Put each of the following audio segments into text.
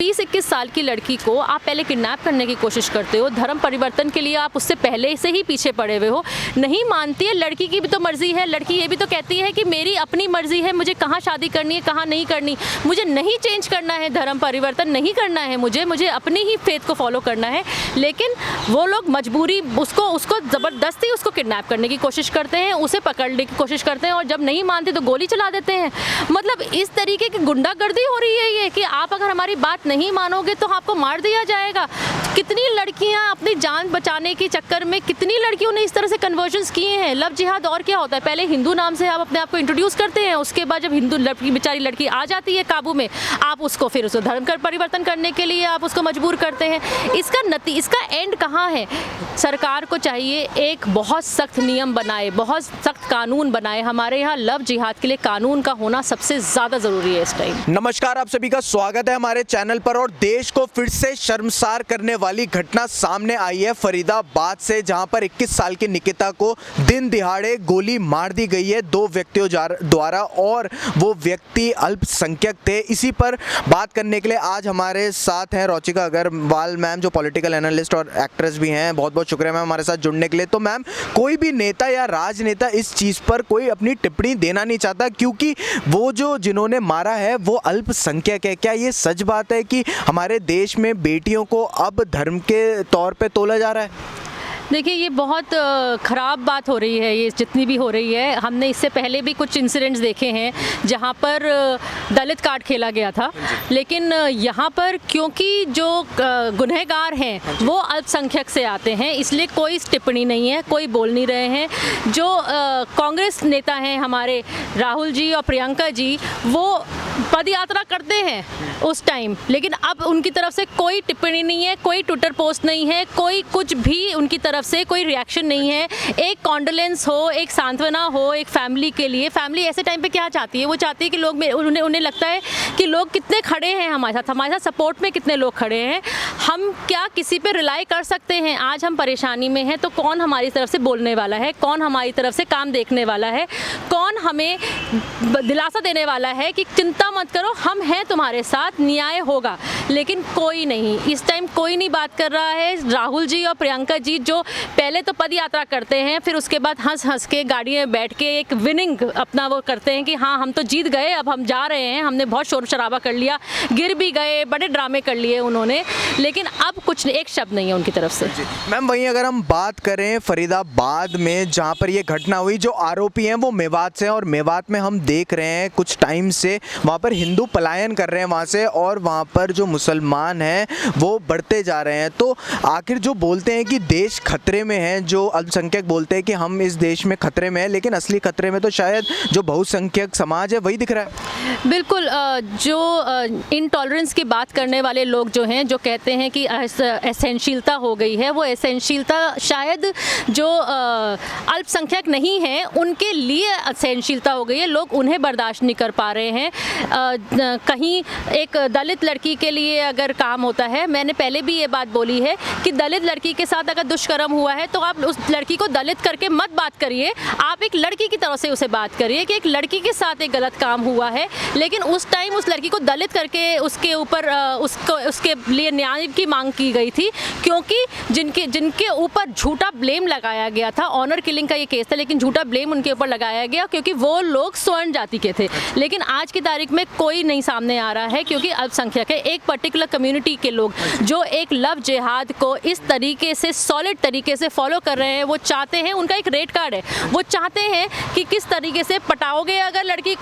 20-21 साल की लड़की को आप पहले किडनैप करने की कोशिश करते हो, धर्म परिवर्तन के लिए आप उससे पहले से ही पीछे पड़े हुए हो। नहीं मानती है, लड़की की भी तो मर्जी है, लड़की ये भी तो कहती है कि मेरी अपनी मर्जी है, मुझे कहाँ शादी करनी है कहाँ नहीं करनी, मुझे नहीं चेंज करना है, धर्म परिवर्तन नहीं करना है, मुझे अपनी ही फेथ को फॉलो करना है। लेकिन वो लोग मजबूरी उसको ज़बरदस्ती उसको किडनैप करने की कोशिश करते हैं, उसे पकड़ने की कोशिश करते हैं और जब नहीं मानते तो गोली चला देते हैं। मतलब इस तरीके की गुंडागर्दी हो रही है ये कि आप अगर हमारी बात नहीं मानोगे तो आपको मार दिया जाएगा। कितनी लड़कियां अपनी जान बचाने के चक्कर में, कितनी लड़कियों ने इस तरह से कन्वर्जन्स किए हैं। लव जिहाद और क्या होता है, पहले हिंदू नाम से आप अपने आप को इंट्रोड्यूस करते हैं, उसके बाद जब हिंदू लड़की बेचारी लड़की आ जाती है काबू में, आप उसको फिर उसको धर्म का परिवर्तन करने के लिए आप उसको मजबूर करते हैं। इसका एंड कहाँ है? सरकार को चाहिए एक बहुत सख्त नियम बनाए, बहुत सख्त कानून बनाए। हमारे यहाँ लव जिहाद के लिए कानून का होना सबसे ज़्यादा ज़रूरी है इस टाइम। नमस्कार, आप सभी का स्वागत है हमारे चैनल पर। और देश को फिर से शर्मसार करने वाली घटना सामने आई है फरीदाबाद से, जहां पर 21 साल की निकिता को दिन दिहाड़े गोली मार दी गई है 2 व्यक्तियों द्वारा, और वो व्यक्ति अल्पसंख्यक थे। इसी पर बात करने के लिए आज हमारे साथ हैं रुचिका अग्रवाल मैम, जो पॉलिटिकल एनालिस्ट और एक्ट्रेस भी हैं। बहुत बहुत शुक्रिया मैम हमारे साथ जुड़ने के लिए। तो मैम, कोई भी नेता या राजनेता इस चीज़ पर कोई अपनी टिप्पणी देना नहीं चाहता, क्योंकि वो जिन्होंने मारा है वो अल्पसंख्यक है। क्या ये सच बात है कि हमारे देश में बेटियों को अब धर्म के तौर पे तोला जा रहा है? देखिए, ये बहुत ख़राब बात हो रही है, ये जितनी भी हो रही है। हमने इससे पहले भी कुछ इंसिडेंट्स देखे हैं जहाँ पर दलित कार्ड खेला गया था, लेकिन यहाँ पर क्योंकि जो गुनहगार हैं वो अल्पसंख्यक से आते हैं, इसलिए कोई टिप्पणी नहीं है, कोई बोल नहीं रहे हैं। जो कांग्रेस नेता हैं हमारे राहुल जी और प्रियंका जी, वो पद यात्रा करते हैं उस टाइम, लेकिन अब उनकी तरफ से कोई टिप्पणी नहीं है, कोई ट्विटर पोस्ट नहीं है, कोई कुछ भी उनकी तरफ से कोई रिएक्शन नहीं है। एक कॉन्डोलेंस हो, एक सांत्वना हो एक फैमिली के लिए। फैमिली ऐसे टाइम पे क्या चाहती है? वो चाहती है कि लोग, उन्हें लगता है कि लोग कितने खड़े हैं हमारे साथ सपोर्ट में कितने लोग खड़े हैं। हम क्या किसी पे रिलाई कर सकते हैं? आज हम परेशानी में हैं तो कौन हमारी तरफ से बोलने वाला है, कौन हमारी तरफ से काम देखने वाला है, कौन हमें दिलासा देने वाला है कि चिंता मत करो, हम हैं तुम्हारे साथ, न्याय होगा। लेकिन कोई नहीं, इस टाइम कोई नहीं बात कर रहा है। राहुल जी और प्रियंका जी जो पहले तो पद यात्रा करते हैं, फिर उसके बाद हंस के गाड़ी में बैठ के एक विनिंग अपना वो करते हैं कि हाँ हम तो जीत गए, अब हम जा रहे हैं, हमने बहुत शोर शराबा कर लिया, गिर भी गए, बड़े ड्रामे कर लिए उन्होंने, लेकिन अब कुछ एक शब्द नहीं है उनकी तरफ से। मैम, वहीं अगर हम बात करें फरीदाबाद में जहाँ पर ये घटना हुई, जो आरोपी हैं वो मेवात से हैं, और मेवात में हम देख रहे हैं कुछ टाइम से वहाँ पर हिंदू पलायन कर रहे हैं वहाँ से, और वहाँ पर जो मुसलमान हैं वो बढ़ते जा रहे हैं। तो आखिर जो बोलते हैं कि देश खतरे में है, जो अल्पसंख्यक बोलते हैं कि हम इस देश में खतरे में है, लेकिन असली खतरे में तो शायद जो बहुसंख्यक समाज है वही दिख रहा है। बिल्कुल, जो इनटॉलरेंस की बात करने वाले लोग जो हैं, जो कहते हैं कि असहनशीलता हो गई है, वो असहनशीलता शायद जो अल्पसंख्यक नहीं हैं उनके लिए असहनशीलता हो गई है। लोग उन्हें बर्दाश्त नहीं कर पा रहे हैं। कहीं एक दलित लड़की के लिए अगर काम होता है, मैंने पहले भी ये बात बोली है कि दलित लड़की के साथ अगर दुष्कर्म हुआ है तो आप उस लड़की को दलित करके मत बात करिए, आप एक लड़की की तरफ से उसे बात करिए कि एक लड़की के साथ एक गलत काम हुआ है। लेकिन उस टाइम उस लड़की को दलित करके उसके ऊपर उसके लिए न्याय की मांग की गई थी, क्योंकि जिनके ऊपर झूठा ब्लेम लगाया गया था, ऑनर किलिंग का ये केस था, लेकिन झूठा ब्लेम उनके ऊपर लगाया गया क्योंकि वो लोग स्वर्ण जाति के थे। लेकिन आज की तारीख में कोई नहीं सामने आ रहा है, क्योंकि अल्पसंख्यक है। एक पर्टिकुलर कम्युनिटी के लोग जो एक लव जिहाद को इस तरीके से सॉलिड तरीके से फॉलो कर रहे हैं, वो चाहते हैं, उनका एक रेड कार्ड है, वो चाहते हैं कि किस तरीके से पटाओगे अगर लड़की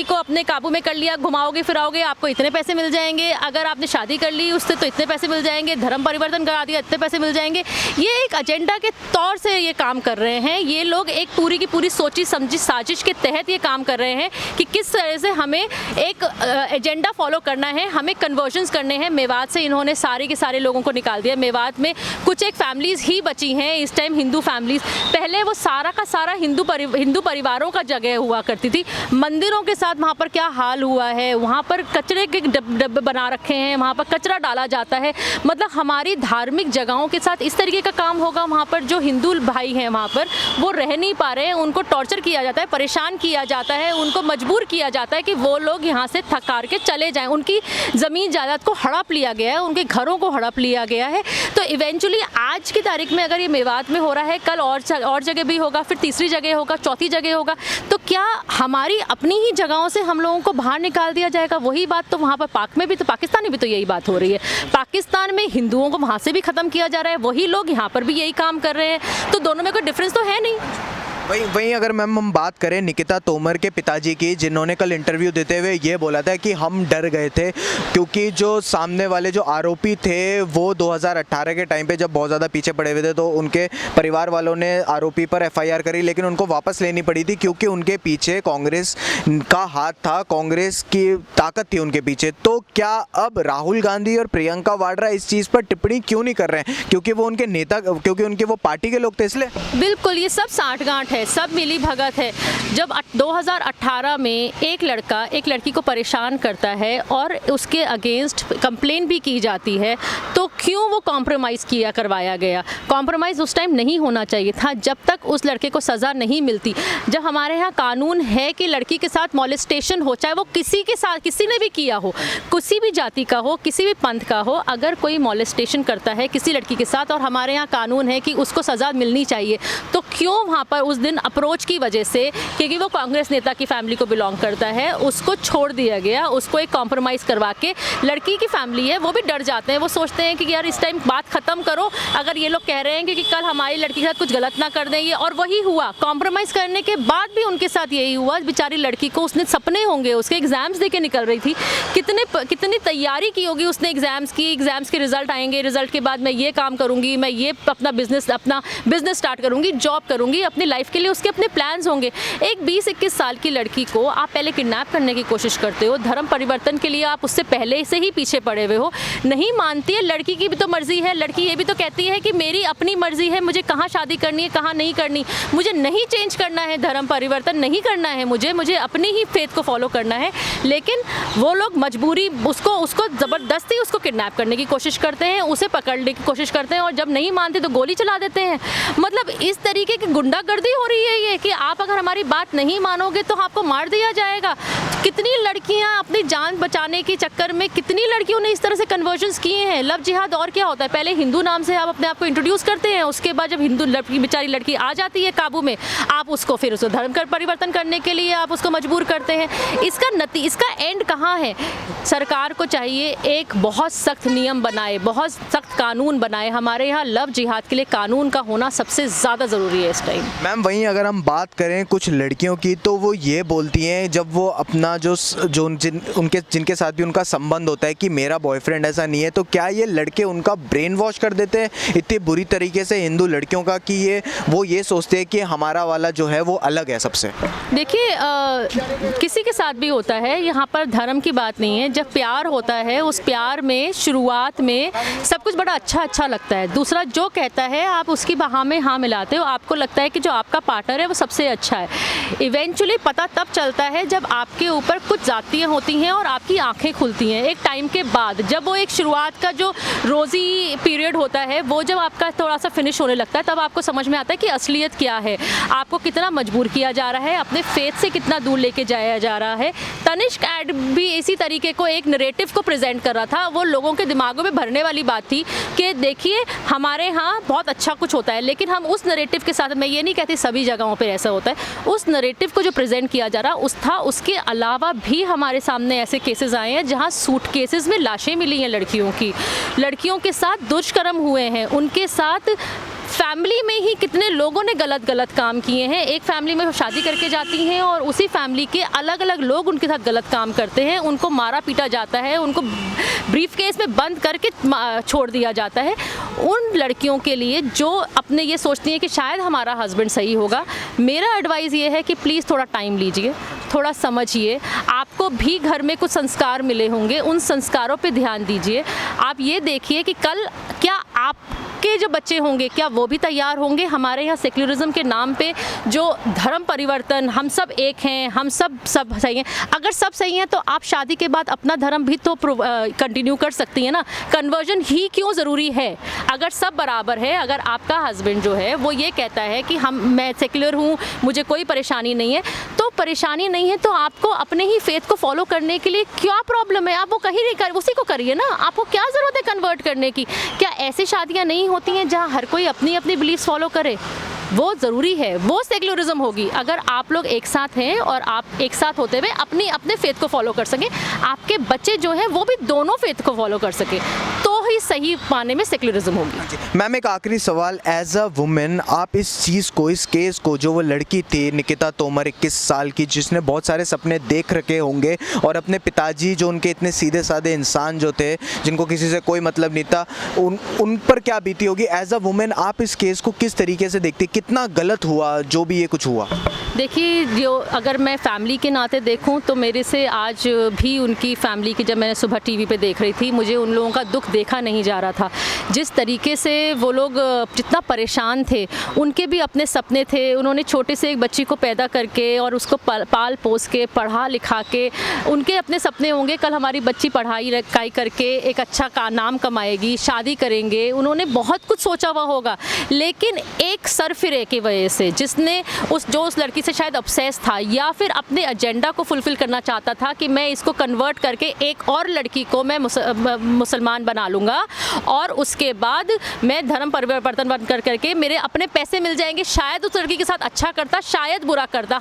को अपने काबू में कर लिया, घुमाओगे फिराओगे, आपको इतने पैसे मिल जाएंगे, अगर आपने शादी कर ली उससे तो इतने पैसे मिल जाएंगे, धर्म परिवर्तन करा दिया इतने पैसे मिल जाएंगे। ये एक एजेंडा के तौर से ये काम कर रहे हैं। ये लोग एक पूरी की पूरी सोची समझी साजिश के तहत ये काम कर रहे हैं कि किस तरह से हमें एक एजेंडा फॉलो करना है, हमें कन्वर्जन्स करने हैं। मेवात से इन्होंने सारे के सारे लोगों को निकाल दिया। मेवात में कुछ एक फैमिलीज़ ही बची हैं इस टाइम, हिंदू फैमिलीज़। पहले वो सारा का सारा हिंदू परिवारों का जगह हुआ करती थी। मंदिरों के साथ वहाँ पर क्या हाल हुआ है, वहाँ पर कचरे के डब्बे बना रखे हैं, वहाँ पर कचरा डाला जाता है। मतलब हमारी धार्मिक जगहों के साथ इस तरीके का काम होगा। वहाँ पर जो हिंदू भाई हैं वहाँ पर वो रह नहीं पा रहे हैं, उनको टॉर्चर किया जाता है, परेशान किया जाता है, उनको मजबूर किया जाता है कि वो लोग यहाँ से थकार के चले जाएं। उनकी ज़मीन जायदाद को हड़प लिया गया है, उनके घरों को हड़प लिया गया है। तो इवेंचुअली आज की तारीख में अगर ये मेवात में हो रहा है, कल और जगह भी होगा, फिर तीसरी जगह होगा, चौथी जगह होगा, तो क्या हमारी अपनी ही जगहों से हम लोगों को बाहर निकाल दिया जाएगा? वही बात तो वहाँ पर पाक में भी, तो पाकिस्तान में भी तो यही बात हो रही है। पाकिस्तान में हिंदुओं को वहाँ से भी ख़त्म किया जा रहा है, वही लोग यहाँ पर भी यही काम कर रहे हैं। तो दोनों में कोई डिफरेंस तो है नहीं। वहीं अगर मैम हम बात करें निकिता तोमर के पिताजी की, जिन्होंने कल इंटरव्यू देते हुए ये बोला था कि हम डर गए थे क्योंकि जो सामने वाले जो आरोपी थे वो 2018 के टाइम पे जब बहुत ज़्यादा पीछे पड़े हुए थे तो उनके परिवार वालों ने आरोपी पर एफआईआर करी, लेकिन उनको वापस लेनी पड़ी थी क्योंकि उनके पीछे कांग्रेस का हाथ था, कांग्रेस की ताकत थी उनके पीछे। तो क्या अब राहुल गांधी और प्रियंका वाड्रा इस चीज़ पर टिप्पणी क्यों नहीं कर रहे हैं? क्योंकि वो उनके नेता, क्योंकि उनके वो पार्टी के लोग थे इसलिए? बिल्कुल, ये सब साठगांठ है, सब मिली भगत है। जब 2018 में एक लड़का एक लड़की को परेशान करता है और उसके अगेंस्ट कंप्लेन भी की जाती है, तो क्यों वो कॉम्प्रोमाइज़ करवाया गया? कॉम्प्रोमाइज़ उस टाइम नहीं होना चाहिए था जब तक उस लड़के को सज़ा नहीं मिलती। जब हमारे यहाँ कानून है कि लड़की के साथ मॉलेस्टेशन हो, चाहे वो किसी के साथ, किसी ने भी किया हो, किसी भी जाति का हो, किसी भी पंथ का हो, अगर कोई मॉलेस्टेशन करता है किसी लड़की के साथ और हमारे यहाँ कानून है कि उसको सज़ा मिलनी चाहिए, तो क्यों वहाँ पर उस दिन अप्रोच की वजह से, क्योंकि वो कांग्रेस नेता की फैमिली को बिलोंग करता है, उसको छोड़ दिया गया? उसको एक कॉम्प्रोमाइज़ करवा के, लड़की की फैमिली है वो भी डर जाते हैं, वो सोचते हैं कि यार इस टाइम बात ख़त्म करो, अगर ये लोग कह रहे हैं कि कल हमारी लड़की के साथ कुछ गलत ना कर दें ये, और वही हुआ। कॉम्प्रोमाइज़ करने के बाद भी उनके साथ यही हुआ। बेचारी लड़की को, उसने सपने होंगे, उसके एग्ज़ाम्स दे के निकल रही थी, कितनी तैयारी की होगी उसने एग्ज़ाम्स की, एग्ज़ाम्स के रिजल्ट आएंगे, रिजल्ट के बाद मैं ये काम करूँगी, मैं ये अपना बिजनेस स्टार्ट करूँगी, जॉब करूँगी, अपनी लाइफ के लिए उसके अपने प्लान्स होंगे। एक 20-21 साल की लड़की को आप पहले किडनैप करने की कोशिश करते हो, धर्म परिवर्तन के लिए आप उससे पहले से ही पीछे पड़े हुए हो, नहीं मानती है। लड़की की भी तो मर्जी है, लड़की ये भी तो कहती है कि मेरी अपनी मर्जी है, मुझे कहाँ शादी करनी है, कहाँ नहीं करनी, मुझे नहीं चेंज करना है, धर्म परिवर्तन नहीं करना है, मुझे अपनी ही फेथ को फॉलो करना है। लेकिन वो लोग मजबूरी उसको ज़बरदस्ती उसको किडनैप करने की कोशिश करते हैं, उसे पकड़ने की कोशिश करते हैं, और जब नहीं मानते तो गोली चला देते हैं। मतलब इस तरीके की गुंडागर्दी हो रही है ये कि आप अगर हमारी बात नहीं मानोगे तो आपको मार दिया जाएगा। कितनी लड़कियां अपनी जान बचाने के चक्कर में, कितनी लड़कियों ने इस तरह से कन्वर्जन्स किए हैं। लव जिहाद और क्या होता है? पहले हिंदू नाम से आप अपने आप को इंट्रोड्यूस करते हैं, उसके बाद जब हिंदू बेचारी लड़की आ जाती है काबू में, आप उसको फिर उसे धर्म का परिवर्तन करने के लिए आप उसको मजबूर करते हैं। इसका एंड कहाँ है? सरकार को चाहिए एक बहुत सख्त नियम बनाए, बहुत सख्त कानून बनाए। हमारे यहाँ लव जिहाद के लिए कानून का होना सबसे ज़्यादा ज़रूरी है इस टाइम। मैम वहीं अगर हम बात करें कुछ लड़कियों की, तो वो ये बोलती हैं जब वो अपना जिनके साथ भी उनका संबंध होता है कि मेरा बॉयफ्रेंड ऐसा नहीं है, तो क्या ये लड़के उनका ब्रेन वॉश कर देते हैं इतनी बुरी तरीके से हिंदू लड़कियों का कि वो ये सोचते हैं कि हमारा वाला जो है वो अलग है सबसे? देखिए, किसी के साथ भी होता है, यहाँ पर धर्म की बात नहीं है। जब प्यार होता है, उस प्यार में शुरुआत में सब कुछ बड़ा अच्छा लगता है, दूसरा जो कहता है आप उसकी बाह में हाँ मिलाते हो, आपको लगता है कि जो आपका पार्टनर है वो सबसे अच्छा है। इवेंचुअली पता तब चलता है जब आपके ऊपर कुछ जातियाँ होती हैं और आपकी आंखें खुलती हैं एक टाइम के बाद। जब वो एक शुरुआत का जो रोज़ी पीरियड होता है वो जब आपका थोड़ा सा फिनिश होने लगता है, तब आपको समझ में आता है कि असलियत क्या है, आपको कितना मजबूर किया जा रहा है, अपने फेथ से कितना दूर लेके जाया जा रहा है। तनिष्क ऐड भी इसी तरीके को एक नरेटिव को प्रेजेंट कर रहा था, वो लोगों के दिमागों में भरने वाली बात थी कि देखिए हमारे यहाँ बहुत अच्छा कुछ होता है, लेकिन हम उस नरेटिव के साथ, मैं ये नहीं कहती सभी जगहों पर ऐसा होता है, उस नरेटिव को जो प्रेजेंट किया जा रहा उसके अलावा भी हमारे सामने ऐसे केसेस आए हैं जहाँ सूटकेसेस में लाशें मिली हैं लड़कियों के साथ दुष्कर्म हुए हैं, उनके साथ फैमिली में ही कितने लोगों ने गलत काम किए हैं। एक फैमिली में शादी करके जाती हैं और उसी फैमिली के अलग अलग लोग उनके साथ गलत काम करते हैं, उनको मारा पीटा जाता है, उनको ब्रीफ केस में बंद करके छोड़ दिया जाता है। उन लड़कियों के लिए जो अपने ये सोचती हैं कि शायद हमारा हस्बैंड सही होगा, मेरा एडवाइस ये है कि प्लीज़ थोड़ा टाइम लीजिए, थोड़ा समझिए, आपको भी घर में कुछ संस्कार मिले होंगे, उन संस्कारों पे ध्यान दीजिए। आप ये देखिए कि कल क्या आपके जो बच्चे होंगे क्या वो भी तैयार होंगे हमारे यहाँ सेक्युलरिज्म के नाम पे जो धर्म परिवर्तन, हम सब एक हैं, हम सब सही हैं। अगर सब सही हैं तो आप शादी के बाद अपना धर्म भी तो कंटिन्यू कर सकती हैं ना। कन्वर्जन ही क्यों ज़रूरी है? अगर सब बराबर है, अगर आपका हस्बैंड जो है वो ये कहता है कि मैं सेक्युलर हूँ, मुझे कोई परेशानी नहीं है, तो परेशानी नहीं है तो आपको अपने ही फेथ को फॉलो करने के लिए क्या प्रॉब्लम है? आप वो कहीं नहीं कर, उसी को करिए ना। आपको क्या ज़रूरत है कन्वर्ट करने की? क्या ऐसी शादियाँ नहीं होती हैं जहाँ हर कोई अपनी अपनी बिलीफ फॉलो करे? वो ज़रूरी है, वो सेक्युलरिज्म होगी अगर आप लोग एक साथ हैं और आप एक साथ होते हुए अपने फेथ को फॉलो कर सकें, आपके बच्चे जो हैं वो भी दोनों फेथ को फॉलो कर सकें, तो ही सही माने में सेक्युलरिज्म होगी। मैम एक आखिरी सवाल, एज अ वुमेन आप इस चीज़ को, इस केस को, जो वो लड़की थी निकिता तोमर 21 साल की, जिसने बहुत सारे सपने देख रखे होंगे और अपने पिताजी जो उनके इतने सीधे साधे इंसान जो थे, जिनको किसी से कोई मतलब नहीं था, उन पर क्या बीती होगी? एज अ वुमेन आप इस केस को किस तरीके से देखती? कितना गलत हुआ जो भी ये कुछ हुआ? देखिए, जो अगर मैं फैमिली के नाते देखूं तो मेरे से आज भी उनकी फैमिली की, जब मैंने सुबह टीवी पे देख रही थी, मुझे उन लोगों का दुख देखा नहीं जा रहा था। जिस तरीके से वो लोग जितना परेशान थे, उनके भी अपने सपने थे। उन्होंने छोटे से एक बच्ची को पैदा करके और उसको पाल पोस के पढ़ा लिखा के, उनके अपने सपने होंगे कल हमारी बच्ची पढ़ाई लिखाई करके एक अच्छा नाम कमाएगी, शादी करेंगे। उन्होंने बहुत कुछ सोचा हुआ होगा, लेकिन एक सरफिरे की वजह से, जिसने उस लड़की से शायद ऑब्सेस था या फिर अपने एजेंडा को फुलफिल करना चाहता था कि मैं इसको कन्वर्ट करके एक और लड़की को मैं मुसलमान बना लूँगा और उसके बाद मैं धर्म परिवर्तन कर करके मेरे अपने पैसे मिल जाएंगे। शायद उस लड़की के साथ अच्छा करता, शायद बुरा करता,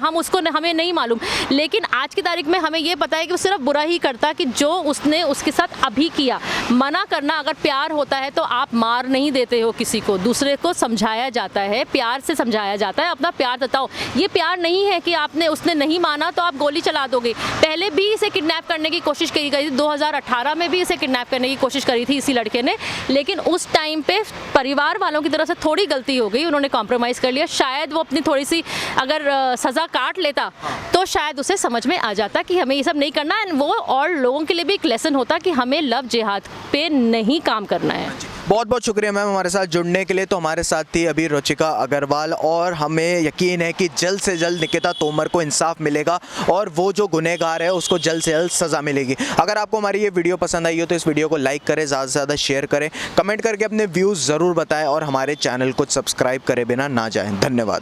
हमें नहीं मालूम, लेकिन आज की तारीख में हमें ये पता है कि वो सिर्फ बुरा ही करता कि जो उसने उसके साथ अभी किया। मना करना, अगर प्यार होता है तो आप मार नहीं देते हो किसी को, दूसरे को समझाया जाता है, प्यार से समझाया जाता है, अपना प्यार जताओ। ये प्यार नहीं है कि उसने नहीं माना तो आप गोली चला दोगे। पहले भी इसे किडनैप करने की कोशिश की गई थी, 2018 में भी इसे किडनैप करने की कोशिश करी थी इसी लड़के ने, लेकिन उस टाइम पे परिवार वालों की तरफ से थोड़ी गलती हो गई, उन्होंने कॉम्प्रोमाइज़ कर लिया। शायद वो अपनी थोड़ी सी अगर सज़ा काट लेता तो शायद उसे समझ में आ जाता कि हमें ये सब नहीं करना है, वो और लोगों के लिए भी एक लेसन होता कि हमें लव जिहाद पे नहीं काम करना है। बहुत बहुत शुक्रिया मैम हमारे साथ जुड़ने के लिए। तो हमारे साथ थी अभी रुचिका अग्रवाल और हमें यकीन है कि जल्द से जल्द निकिता तोमर को इंसाफ मिलेगा और वो जो गुनहगार है उसको जल्द से जल्द सज़ा मिलेगी। अगर आपको हमारी ये वीडियो पसंद आई हो तो इस वीडियो को लाइक करें, ज़्यादा से ज़्यादा शेयर करें, कमेंट करके अपने व्यूज़ ज़रूर बताएं और हमारे चैनल को सब्सक्राइब करे बिना ना जाएं। धन्यवाद।